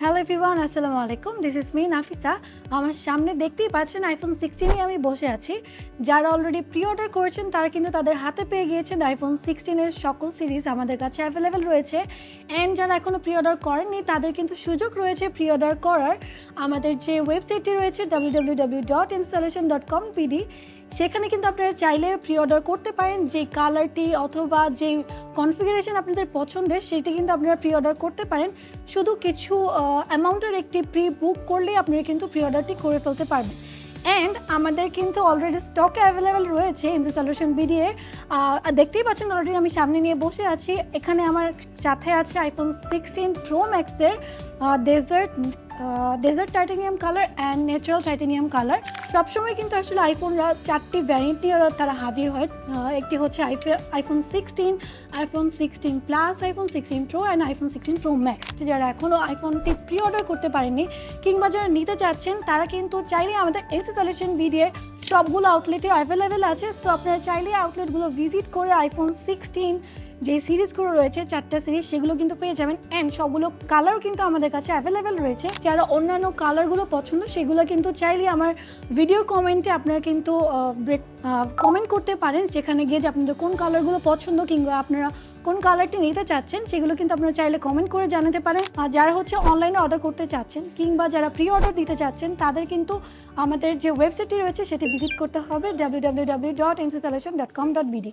Hello everyone, আসসালামু আলাইকুম। This is me Nafisa. আমার সামনে দেখতেই পাচ্ছেন iPhone 16 নিয়ে আমি বসে আছি। যারা অলরেডি প্রি অর্ডার করেছেন তারা কিন্তু তাদের হাতে পেয়ে গিয়েছেন iPhone 16 এর সকল সিরিজ আমাদের কাছে অ্যাভেলেবেল রয়েছে। অ্যান্ড যারা এখনও প্রি অর্ডার করেননি তাদের কিন্তু সুযোগ রয়েছে প্রি অর্ডার করার। আমাদের যে ওয়েবসাইটটি রয়েছে www.insolution.com.pd, সেখানে কিন্তু আপনারা চাইলে প্রি অর্ডার করতে পারেন। যে কালারটি অথবা যে কনফিগারেশন আপনাদের পছন্দের সেটি কিন্তু আপনারা প্রি অর্ডার করতে পারেন। শুধু কিছু অ্যামাউন্টের একটি প্রি বুক করলেই আপনারা কিন্তু প্রি অর্ডারটি করে ফেলতে পারবেন। অ্যান্ড আমাদের কিন্তু অলরেডি স্টকে অ্যাভেলেবেল রয়েছে এমজি সলিউশন বিডি এর। দেখতেই পাচ্ছেন অলরেডি আমি সামনে নিয়ে বসে আছি। এখানে আমার সাথে আছে iPhone 16 Pro Max এর desert titanium colour and natural titanium colour. সবসময় কিন্তু আসলে আইফোনরা 4টি ভ্যারিয়েন্ট নিয়ে তারা হাজির হয়। একটি হচ্ছে iPhone 16, iPhone 16 Plus, iPhone 16 Pro and iPhone 16 Pro Max। যারা এখনও আইফোনটি প্রি অর্ডার করতে পারেননি কিংবা যারা নিতে চাচ্ছেন তারা কিন্তু চাইলে আমাদের এমজি সলিউশন বিডি এর সবগুলো আউটলেটে অ্যাভেলেবেল আছে। সো আপনারা চাইলে আউটলেটগুলো ভিজিট করে iPhone 16 যে সিরিজগুলো রয়েছে 4টা সিরিজ সেগুলো কিন্তু পেয়ে যাবেন। অ্যান্ড সবগুলো কালারও কিন্তু আমাদের কাছে অ্যাভেলেবেল রয়েছে। যারা অন্যান্য কালারগুলো পছন্দ সেগুলো কিন্তু চাইলে আমার ভিডিও কমেন্টে আপনারা কিন্তু কমেন্ট করতে পারেন, সেখানে গিয়ে যে আপনাদের কোন কালারগুলো পছন্দ কিংবা আপনারা কোন কালারটি নিতে চাচ্ছেন সেগুলো কিন্তু আপনারা চাইলে কমেন্ট করে জানাতে পারেন। আর যারা হচ্ছে অনলাইনে অর্ডার করতে চাচ্ছেন কিংবা যারা প্রি অর্ডার দিতে চাচ্ছেন তাদের কিন্তু আমাদের যে ওয়েবসাইটটি রয়েছে সেটি ভিজিট করতে হবে www.insolution.com.bd।